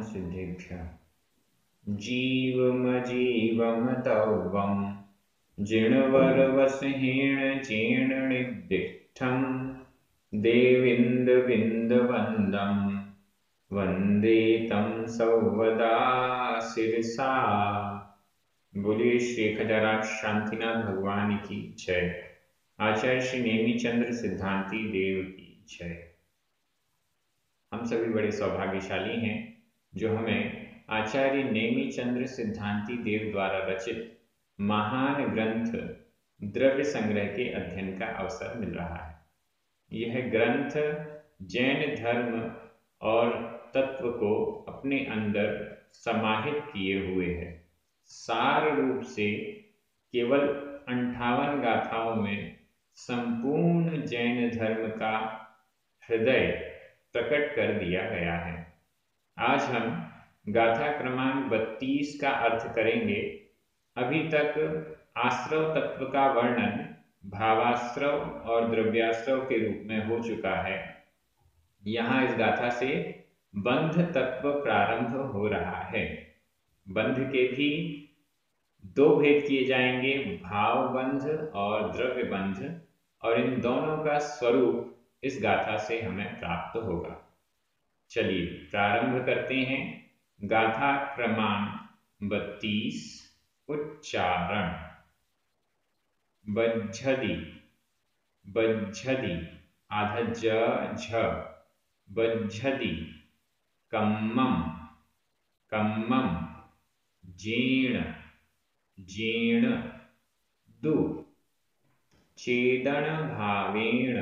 सिद्धेभ्यः। जीवमजीवम तौवं जिणवरवसहेण चेणनिदिष्ठं देविन्दविन्दवन्दं वन्दे तं सौवदा शिरसा। बोलिए श्री खजाराज शांतिनाथ भगवान की जय। आचार्य श्री नेमिचंद्र सिद्धांती देव की जय। हम सभी बड़े सौभाग्यशाली हैं जो हमें आचार्य नेमिचंद्र सिद्धांती देव द्वारा रचित महान ग्रंथ द्रव्य संग्रह के अध्ययन का अवसर मिल रहा है। यह ग्रंथ जैन धर्म और तत्व को अपने अंदर समाहित किए हुए है। सार रूप से केवल 58 गाथाओं में संपूर्ण जैन धर्म का हृदय प्रकट कर दिया गया है। आज हम गाथा क्रमांक 32 का अर्थ करेंगे। अभी तक आश्रव तत्व का वर्णन भावाश्रव और द्रव्याश्रव के रूप में हो चुका है। यहाँ इस गाथा से बंध तत्व प्रारंभ हो रहा है। बंध के भी दो भेद किए जाएंगे, भाव बंध और द्रव्य बंध, और इन दोनों का स्वरूप इस गाथा से हमें प्राप्त होगा। चलिए प्रारंभ करते हैं। गाथा क्रमांक 32 उच्चारण। बज्झदि बज्झदि आधा ज झ बज्झदि कम्मम कम्मम जीर्ण जीर्ण दु चेदन भावेण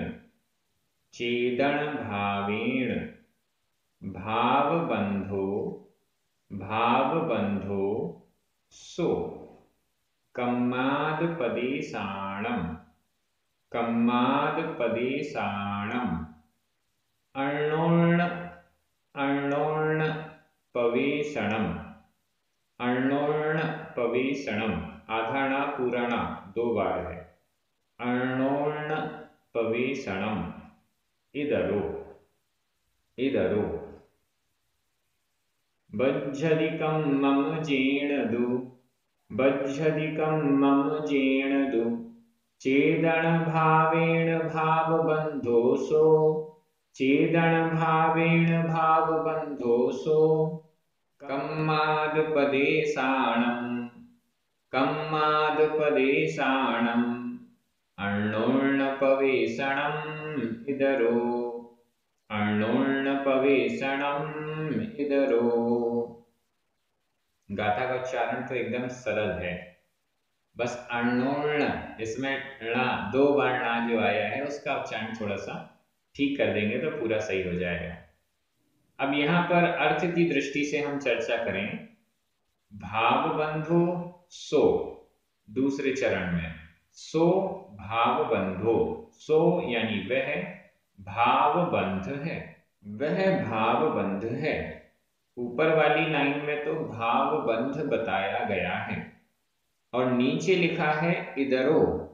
चेदन भावेण भावबंधो भावबंधो सो कम्मादपदेशाणम कम्मादपदेशाणम अर्णोर्ण अर्णोर्ण पवेशणम अर्णोर्ण पवेशणम आधाना पुराणा दो बार है। अर्णोर्ण पवेशणम इदरो इदरो बज्झदिकं मम जीर्णदु बज्झदिकं मम जीर्णदु चेदन भावेण भावबन्धोऽसो चेदन भावेण भावबन्धोऽसो कम्मादपदेशाणम् अर्णोर्णपवेशणम् इदरो अर्णोर्णपवेशणम् इदरो। गाथा का उच्चारण तो एकदम सरल है, बस अर्णोर्ण इसमें दो बार णा जो आया है उसका उच्चारण थोड़ा सा ठीक कर देंगे तो पूरा सही हो जाएगा। अब यहाँ पर अर्थ की दृष्टि से हम चर्चा करें। भावबंधो सो दूसरे चरण में, सो भावबंधो, सो यानी वह भावबंध है, वह भावबंध है। ऊपर वाली लाइन में तो भावबंध बताया गया है और नीचे लिखा है इदरो,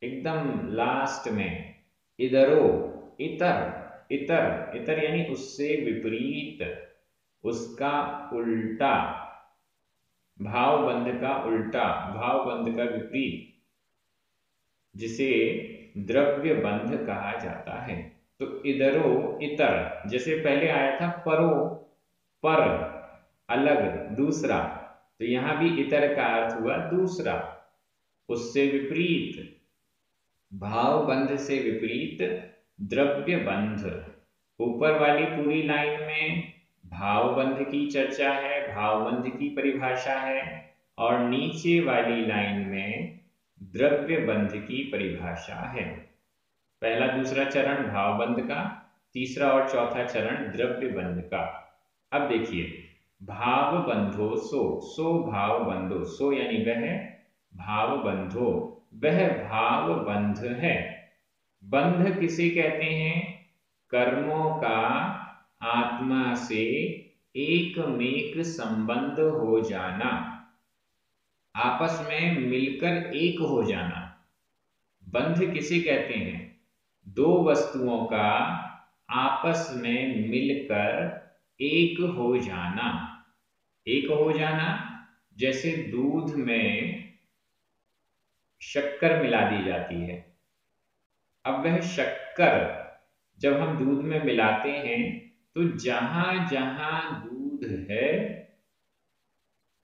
एकदम लास्ट में इदरो इतर इतर इतर यानी उससे विपरीत, उसका उल्टा, भावबंध का उल्टा, भावबंध का विपरीत, जिसे द्रव्य बंध कहा जाता है। तो इदरो इतर, जैसे पहले आया था परो पर, अलग, दूसरा, तो यहां भी इतर का अर्थ हुआ दूसरा, उससे विपरीत, भावबंध से विपरीत द्रव्य बंध। ऊपर वाली पूरी लाइन में भावबंध की चर्चा है, भावबंध की परिभाषा है, और नीचे वाली लाइन में द्रव्य बंध की परिभाषा है। पहला दूसरा चरण भावबंध का, तीसरा और चौथा चरण द्रव्य बंध का। अब देखिए, भावबंधो सो, सो भावबंधो, सो यानी वह, भावबंधो वह भावबंध है। बंध किसे कहते हैं? कर्मों का आत्मा से एकमेक संबंध हो जाना, आपस में मिलकर एक हो जाना। बंध किसे कहते हैं? दो वस्तुओं का आपस में मिलकर एक हो जाना। एक हो जाना जैसे दूध में शक्कर मिला दी जाती है। अब वह शक्कर जब हम दूध में मिलाते हैं तो जहां जहां दूध है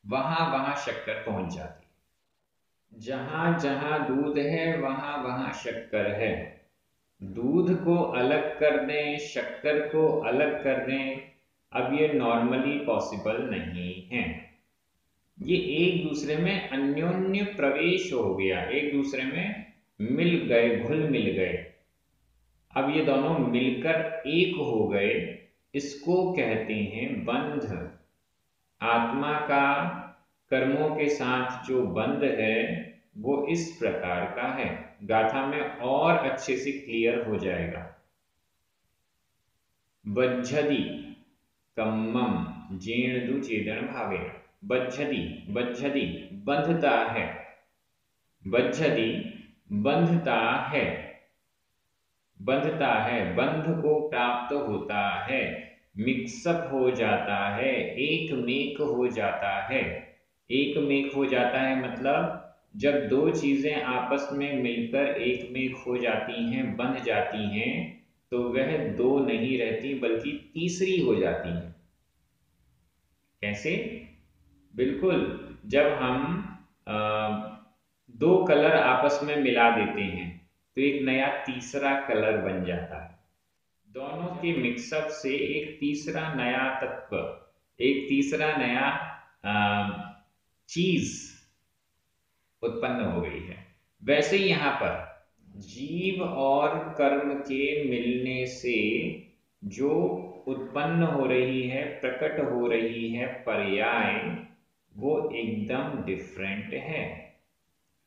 वहां वहां शक्कर पहुंच जाती है। जहां जहां दूध है वहां वहां शक्कर है। दूध को अलग कर दें, शक्कर को अलग कर दें, अब ये नॉर्मली पॉसिबल नहीं है। ये एक दूसरे में अन्योन्य प्रवेश हो गया, एक दूसरे में मिल गए, घुल मिल गए। अब ये दोनों मिलकर एक हो गए, इसको कहते हैं बंध। आत्मा का कर्मों के साथ जो बंध है वो इस प्रकार का है। गाथा में और अच्छे से क्लियर हो जाएगा। बज्झति कम्मम जीर्णदु चेदन भावेन। बज्झति, बज्झति बंधता है। बज्झति बंधता है, बंधता है, बंध को प्राप्त होता है, मिक्सअप हो जाता है, एक मेक हो जाता है। एक मेक हो जाता है मतलब जब दो चीजें आपस में मिलकर एक मेक हो जाती हैं, बंध जाती हैं, तो वह दो नहीं रहती बल्कि तीसरी हो जाती है। कैसे? बिल्कुल, जब हम दो कलर आपस में मिला देते हैं तो एक नया तीसरा कलर बन जाता है। दोनों के मिक्सअप से एक तीसरा नया तत्व, एक तीसरा नया चीज उत्पन्न हो गई है। वैसे यहाँ पर जीव और कर्म के मिलने से जो उत्पन्न हो रही है, प्रकट हो रही है पर्याय, वो एकदम डिफरेंट है।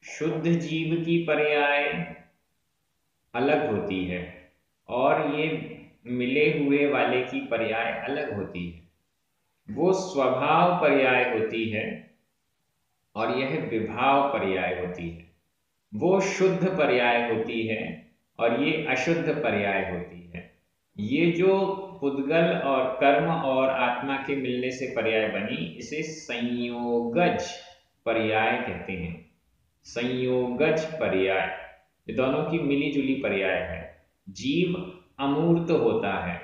शुद्ध जीव की पर्याय अलग होती है और ये मिले हुए वाले की पर्याय अलग होती है। वो स्वभाव पर्याय होती है और यह विभाव पर्याय होती है। वो शुद्ध पर्याय होती है और ये अशुद्ध पर्याय होती है। ये जो पुद्गल और कर्म और आत्मा के मिलने से पर्याय बनी, इसे संयोगज पर्याय कहते हैं। संयोगज पर्याय, ये दोनों की मिली जुली पर्याय है। जीव अमूर्त होता है,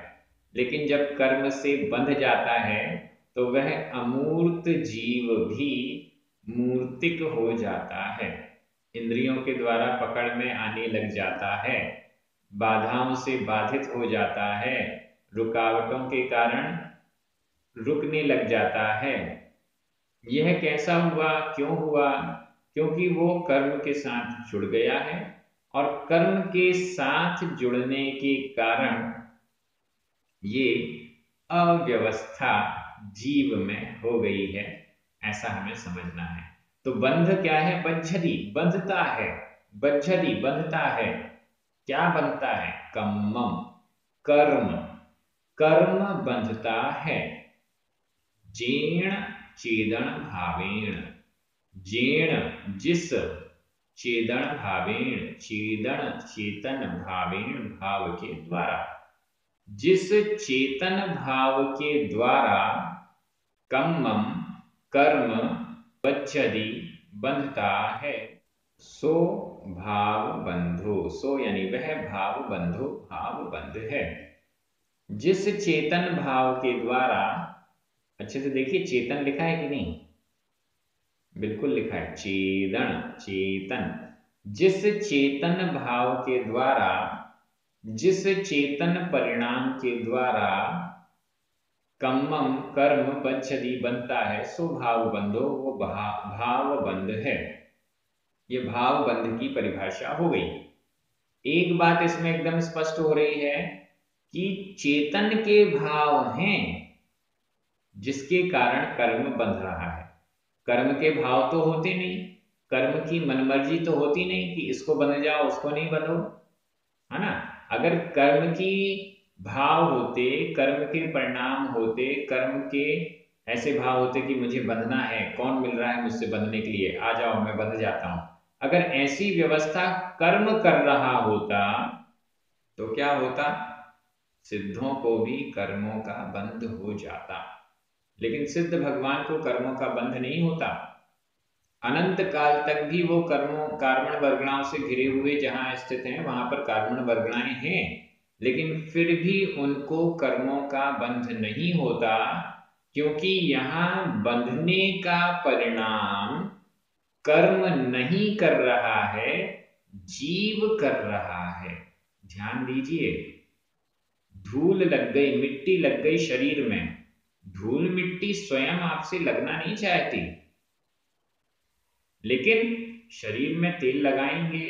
लेकिन जब कर्म से बंध जाता है तो वह अमूर्त जीव भी मूर्तिक हो जाता है। इंद्रियों के द्वारा पकड़ में आने लग जाता है, बाधाओं से बाधित हो जाता है, रुकावटों के कारण रुकने लग जाता है। यह कैसा हुआ, क्यों हुआ? क्योंकि वो कर्म के साथ जुड़ गया है और कर्म के साथ जुड़ने के कारण ये अव्यवस्था जीव में हो गई है, ऐसा हमें समझना है। तो बंध क्या है? बज्झति, बंधता है। बज्झति बंधता है। क्या बंधता है? कम्मम, कर्म, कर्म बंधता है। जेण चेदन भावेण, जेण जिस, चेदन भावेण, चेदन चेतन भावेण भाव के द्वारा, जिस चेतन भाव के द्वारा कम्मम कर्म बज्झति बंधता है, सो भाव बंधो। सो यानी वह भाव बंधो, भाव बंध है। जिस चेतन भाव के द्वारा, अच्छे से देखिए चेतन लिखा है कि नहीं? बिल्कुल लिखा है, चेदन, चेतन। जिस चेतन भाव के द्वारा, जिस चेतन परिणाम के द्वारा कम्मम कर्म बज्झति बनता है, सो भाव बंधो, वो भाव बंध है। ये भाव बंध की परिभाषा हो गई। एक बात इसमें एकदम स्पष्ट हो रही है कि चेतन के भाव हैं जिसके कारण कर्म बंध रहा है। कर्म के भाव तो होते नहीं, कर्म की मनमर्जी तो होती नहीं कि इसको बंध जाओ उसको नहीं बंधो, है ना? अगर कर्म की भाव होते, कर्म के परिणाम होते, कर्म के ऐसे भाव होते कि मुझे बंधना है, कौन मिल रहा है मुझसे बंधने के लिए, आ जाओ मैं बंध जाता हूं, अगर ऐसी व्यवस्था कर्म कर रहा होता तो क्या होता? सिद्धों को भी कर्मों का बंध हो जाता, लेकिन सिद्ध भगवान को कर्मों का बंध नहीं होता। अनंत काल तक भी वो कर्मों कार्बन वर्गणाओं से घिरे हुए जहां स्थित हैं वहां पर कार्बन वर्गणाएं हैं, लेकिन फिर भी उनको कर्मों का बंध नहीं होता, क्योंकि यहाँ बंधने का परिणाम कर्म नहीं कर रहा है, जीव कर रहा है। ध्यान दीजिए, धूल लग गई, मिट्टी लग गई शरीर में, धूल मिट्टी स्वयं आपसे लगना नहीं चाहती, लेकिन शरीर में तेल लगाएंगे,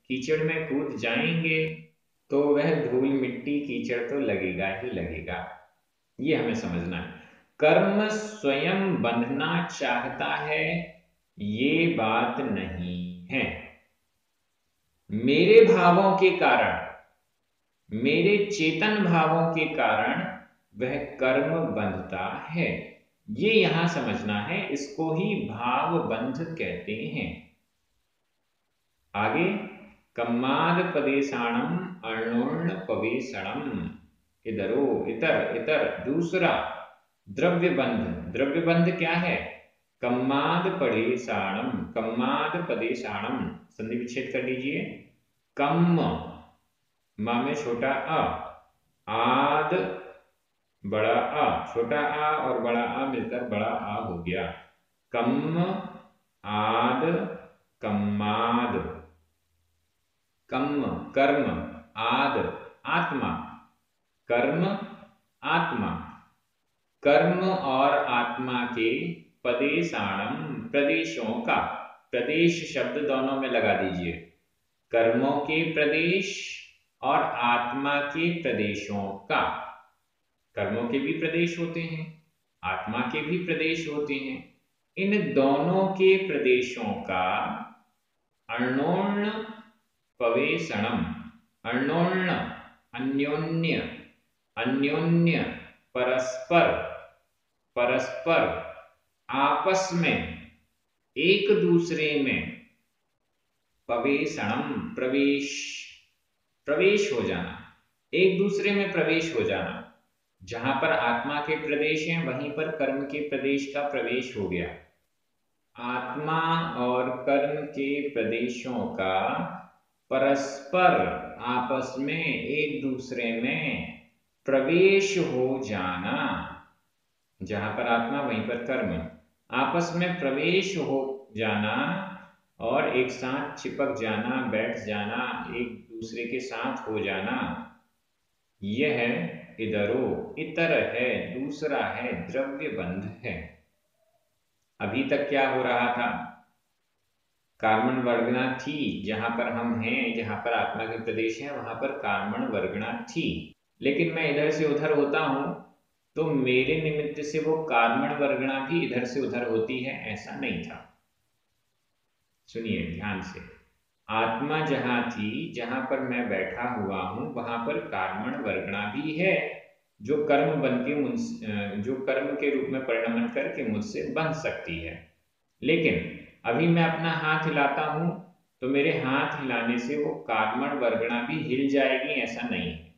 कीचड़ में कूद जाएंगे, तो वह धूल मिट्टी कीचड़ तो लगेगा ही लगेगा। ये हमें समझना है। कर्म स्वयं बंधना चाहता है, ये बात नहीं है। मेरे भावों के कारण, मेरे चेतन भावों के कारण वह कर्म बंधता है, ये यहां समझना है। इसको ही भाव बंध कहते हैं। आगे, कम्माद पदेशाणम अर्णोर्ण पवेशणम, इधरो इतर इतर दूसरा द्रव्य बंध। द्रव्य बंध क्या है? कम्माद पदेशाणम, कम्माद पदेशाणम, संधि विच्छेद कर लीजिए। कम्म, मा में छोटा अ, आद बड़ा आ, छोटा आ और बड़ा आ मिलकर बड़ा आ हो गया। कम्म आद कम्माद। कम्म कर्म, आद आत्मा, कर्म आत्मा, कर्म और आत्मा के पदेशाणम प्रदेशों का, प्रदेश शब्द दोनों में लगा दीजिए। कर्मों के प्रदेश और आत्मा के प्रदेशों का। कर्मों के भी प्रदेश होते हैं, आत्मा के भी प्रदेश होते हैं। इन दोनों के प्रदेशों का अर्णोर्ण पवेशणम, अर्णोर्ण अन्योन्य, अन्योन्य परस्पर, परस्पर आपस में, एक दूसरे में, पवेशणम प्रवेश, प्रवेश हो जाना, एक दूसरे में प्रवेश हो जाना। जहां पर आत्मा के प्रदेश हैं वहीं पर कर्म के प्रदेश का प्रवेश हो गया। आत्मा और कर्म के प्रदेशों का परस्पर आपस में एक दूसरे में प्रवेश हो जाना। जहां पर आत्मा वहीं पर कर्म, आपस में प्रवेश हो जाना और एक साथ चिपक जाना, बैठ जाना, एक दूसरे के साथ हो जाना, यह इधरो इतर है, दूसरा है, द्रव्य बंध है। अभी तक क्या हो रहा था? कार्बन वर्गणा थी, जहां पर हम हैं, जहां पर आत्मा के प्रदेश है वहां पर कार्बन वर्गणा थी, लेकिन मैं इधर से उधर होता हूं तो मेरे निमित्त से वो कार्बन वर्गणा भी इधर से उधर होती है, ऐसा नहीं था। सुनिए ध्यान से, आत्मा जहां थी, जहां पर मैं बैठा हुआ हूं, वहां पर कार्बन वर्गणा भी है, जो कर्म बन के जो कर्म के रूप में परिणमन करके मुझसे बन सकती है। लेकिन अभी मैं अपना हाथ हिलाता हूं तो मेरे हाथ हिलाने से वो कार्बन वर्गणा भी हिल जाएगी, ऐसा नहीं है,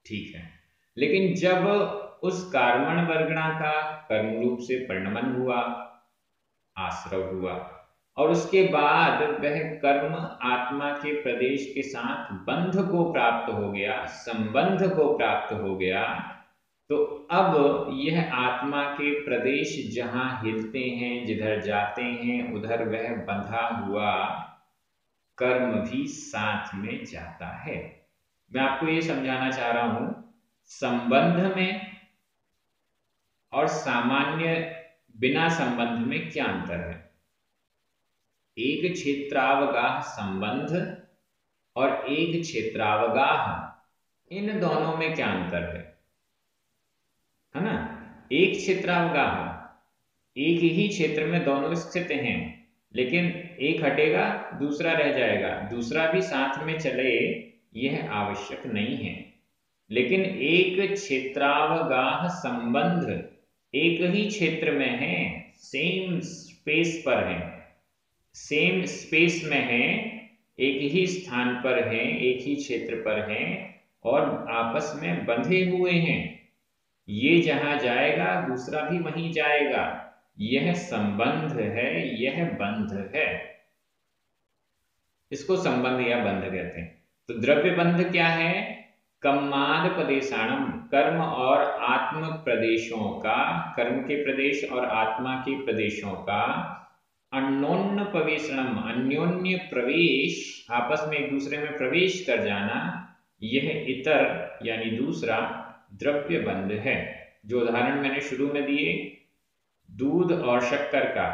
ठीक है। लेकिन जब उस कार्बन वर्गणा का कर्म रूप से परिणमन हुआ, आश्रव हुआ, और उसके बाद वह कर्म आत्मा के प्रदेश के साथ बंध को प्राप्त हो गया, संबंध को प्राप्त हो गया, तो अब यह आत्मा के प्रदेश जहां हिलते हैं, जिधर जाते हैं, उधर वह बंधा हुआ कर्म भी साथ में जाता है। मैं आपको ये समझाना चाह रहा हूं, संबंध में और सामान्य बिना संबंध में क्या अंतर है। एक क्षेत्रावगाह संबंध और एक क्षेत्रावगाह, इन दोनों में क्या अंतर है ना? एक क्षेत्रावगाह, एक ही क्षेत्र में दोनों स्थित हैं, लेकिन एक हटेगा दूसरा रह जाएगा, दूसरा भी साथ में चले यह आवश्यक नहीं है। लेकिन एक क्षेत्रावगाह संबंध एक ही क्षेत्र में है, सेम स्पेस पर है, सेम स्पेस में है, एक ही स्थान पर है, एक ही क्षेत्र पर है, और आपस में बंधे हुए हैं। ये जहां जाएगा दूसरा भी वहीं जाएगा, यह संबंध है, यह बंध है। इसको संबंध या बंध कहते हैं। तो द्रव्य बंध क्या है? कम्माद प्रदेशाणम, कर्म और आत्म प्रदेशों का, कर्म के प्रदेश और आत्मा के प्रदेशों का अन्योन्य प्रवेशनम, अन्योन्य प्रवेश, आपस में एक दूसरे में प्रवेश कर जाना, यह इतर यानी दूसरा द्रव्य बंध है। जो उदाहरण मैंने शुरू में दिए, दूध और शक्कर का,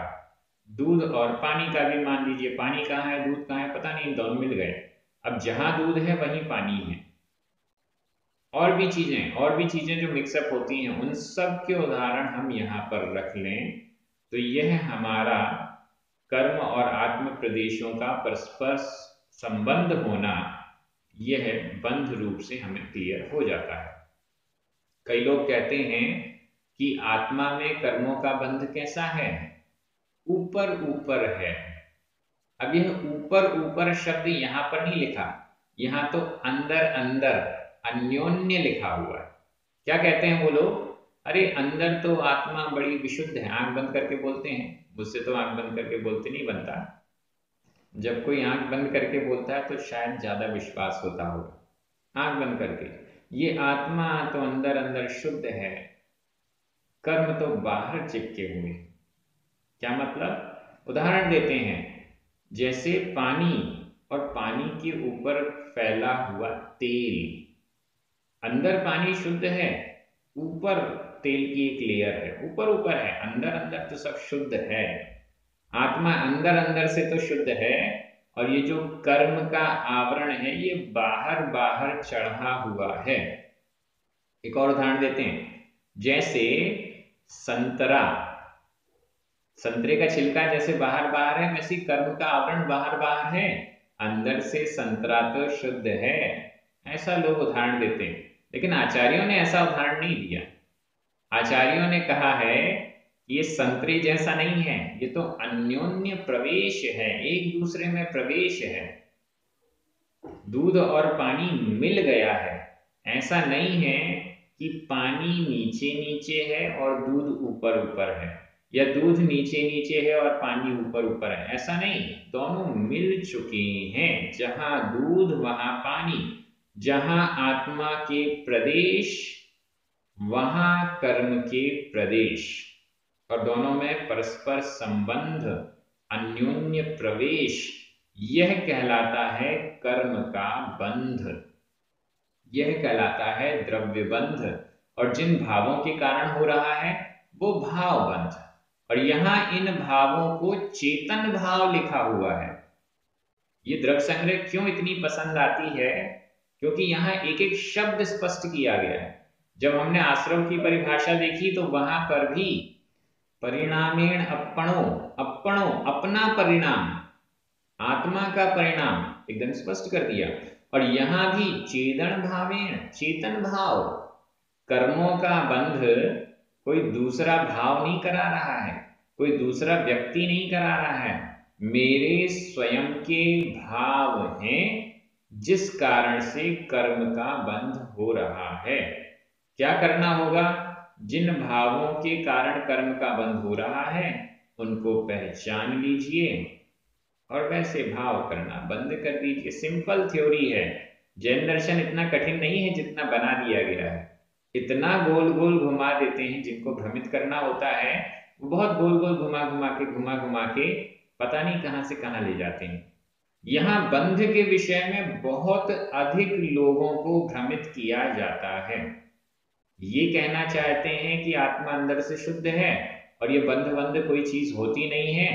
दूध और पानी का भी मान लीजिए, पानी कहाँ है दूध कहाँ है पता नहीं, दोनों मिल गए। अब जहां दूध है वहीं पानी है। और भी चीजें जो मिक्सअप होती हैं, उन सब के उदाहरण हम यहाँ पर रख लें तो यह हमारा कर्म और आत्म प्रदेशों का परस्पर संबंध होना, यह बंध रूप से हमें क्लियर हो जाता है। कई लोग कहते हैं कि आत्मा में कर्मों का बंध कैसा है? ऊपर ऊपर है। अब यह ऊपर ऊपर शब्द यहां पर नहीं लिखा, यहां तो अंदर अंदर अन्योन्य लिखा हुआ है। क्या कहते हैं वो लोग? अरे अंदर तो आत्मा बड़ी विशुद्ध है, आंख बंद करके बोलते हैं। मुझसे तो आंख बंद करके बोलते नहीं बनता। जब कोई आंख बंद करके बोलता है तो शायद ज्यादा विश्वास होता होगा। आंख बंद करके, ये आत्मा तो अंदर अंदर शुद्ध है, कर्म तो बाहर चिपके हुए। क्या मतलब? उदाहरण देते हैं, जैसे पानी और पानी के ऊपर फैला हुआ तेल, अंदर पानी शुद्ध है, ऊपर तेल की एक लेयर है, ऊपर ऊपर है, अंदर अंदर तो सब शुद्ध है। आत्मा अंदर अंदर से तो शुद्ध है, और ये जो कर्म का आवरण है ये बाहर बाहर चढ़ा हुआ है। एक और उदाहरण देते हैं, जैसे संतरा, संतरे का छिलका जैसे बाहर बाहर है, वैसे कर्म का आवरण बाहर बाहर है, अंदर से संतरा तो शुद्ध है। ऐसा लोग उदाहरण देते हैं, लेकिन आचार्यों ने ऐसा उदाहरण नहीं दिया। आचार्यों ने कहा है ये संतरे जैसा नहीं है, ये तो अन्योन्य प्रवेश है, एक दूसरे में प्रवेश है। दूध और पानी मिल गया है। ऐसा नहीं है कि पानी नीचे नीचे है और दूध ऊपर ऊपर है, या दूध नीचे नीचे है और पानी ऊपर ऊपर है, ऐसा नहीं। दोनों मिल चुके हैं। जहां दूध वहां पानी, जहां आत्मा के प्रदेश वहां कर्म के प्रदेश, और दोनों में परस्पर संबंध, अन्योन्य प्रवेश, यह कहलाता है कर्म का बंध, यह कहलाता है द्रव्य बंध। और जिन भावों के कारण हो रहा है वो भाव बंध। और यहां इन भावों को चेतन भाव लिखा हुआ है। ये द्रव्य संग्रह क्यों इतनी पसंद आती है? क्योंकि यहाँ एक एक शब्द स्पष्ट किया गया है। जब हमने आश्रम की परिभाषा देखी तो वहां पर भी परिणामेण अपणो, अपणो अपना परिणाम, आत्मा का परिणाम एकदम स्पष्ट कर दिया। और यहां भी चेतन भावेण, चेतन भाव, कर्मों का बंध कोई दूसरा भाव नहीं करा रहा है, कोई दूसरा व्यक्ति नहीं करा रहा है, मेरे स्वयं के भाव हैं जिस कारण से कर्म का बंध हो रहा है। क्या करना होगा? जिन भावों के कारण कर्म का बंध हो रहा है उनको पहचान लीजिए और वैसे भाव करना बंद कर दीजिए। सिंपल थ्योरी है। जैन दर्शन इतना कठिन नहीं है जितना बना दिया गया है। इतना गोल गोल घुमा देते हैं, जिनको भ्रमित करना होता है वो बहुत गोल गोल घुमा घुमा के पता नहीं कहां से कहां ले जाते हैं। यहाँ बंध के विषय में बहुत अधिक लोगों को भ्रमित किया जाता है। ये कहना चाहते हैं कि आत्मा अंदर से शुद्ध है और ये बंध बंध कोई चीज होती नहीं है।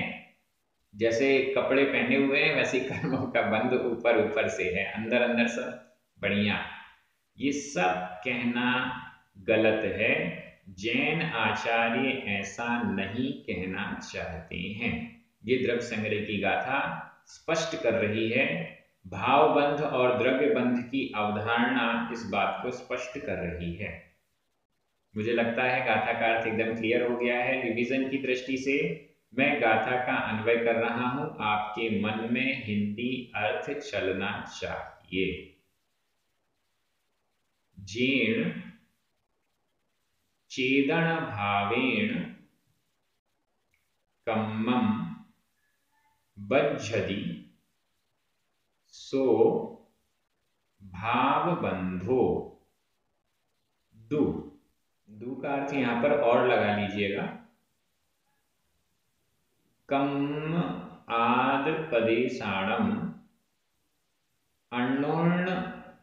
जैसे कपड़े पहने हुए हैं वैसे कर्मों का बंध ऊपर ऊपर से है, अंदर अंदर सब बढ़िया। ये सब कहना गलत है। जैन आचार्य ऐसा नहीं कहना चाहते हैं। ये द्रव्य संग्रह की गाथा स्पष्ट कर रही है। भाव बंध और द्रव्य बंध की अवधारणा इस बात को स्पष्ट कर रही है। मुझे लगता है गाथा का अर्थ एकदम क्लियर हो गया है। रिवीजन की दृष्टि से मैं गाथा का अन्वय कर रहा हूं, आपके मन में हिंदी अर्थ चलना चाहिए। जीर्ण चेदन भावेण कम्मं बज्झति सो भावबंधो। दु दु का अर्थ यहां पर और लगा लीजिएगा। कम्म आद पदेशाणम अण्णोर्ण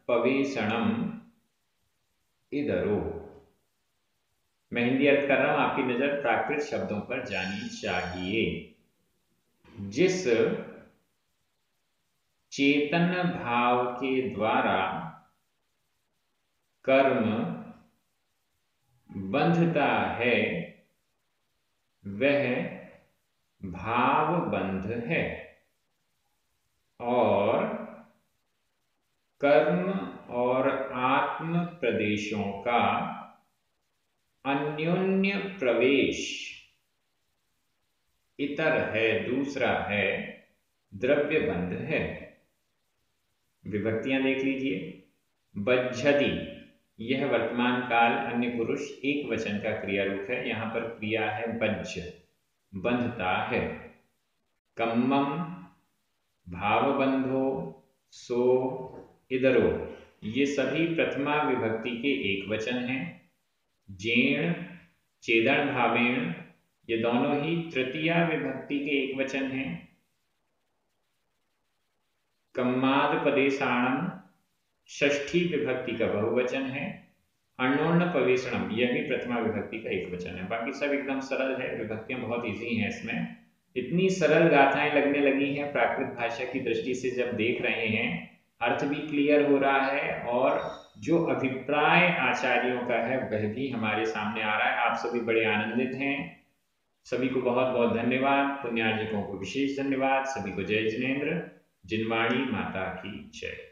पवेशणम इधरो। मैं हिंदी अर्थ कर रहा हूं, आपकी नजर प्राकृत शब्दों पर जानी चाहिए। जिस चेतन भाव के द्वारा कर्म बंधता है वह भाव बंध है, और कर्म और आत्म प्रदेशों का अन्योन्य प्रवेश इतर है, दूसरा है, द्रव्य बंध है। विभक्तियां देख लीजिए। बज्झति यह वर्तमान काल अन्य पुरुष एक वचन का क्रिया रूप है, यहां पर क्रिया है बज्झ, बंधता है। कम्मम भावबंधो सो इधरो ये सभी प्रथमा विभक्ति के एक वचन हैं। जेण चेदन भावेण ये दोनों ही तृतीया विभक्ति के एक वचन हैं। कम्माद पदेशाणम षष्ठी विभक्ति का बहुवचन है। अण्णोर्ण पवेशणम यह भी प्रथमा विभक्ति का एक वचन है। बाकी सब एकदम सरल है, विभक्तियां बहुत इजी हैं। इसमें इतनी सरल गाथाएं लगने लगी हैं प्राकृत भाषा की दृष्टि से, जब देख रहे हैं अर्थ भी क्लियर हो रहा है और जो अभिप्राय आचार्यों का है वह भी हमारे सामने आ रहा है। आप सभी बड़े आनंदित हैं। सभी को बहुत बहुत धन्यवाद। पुण्यार्जकों को विशेष धन्यवाद। सभी को जय जिनेन्द्र। जिनवाणी माता की जय।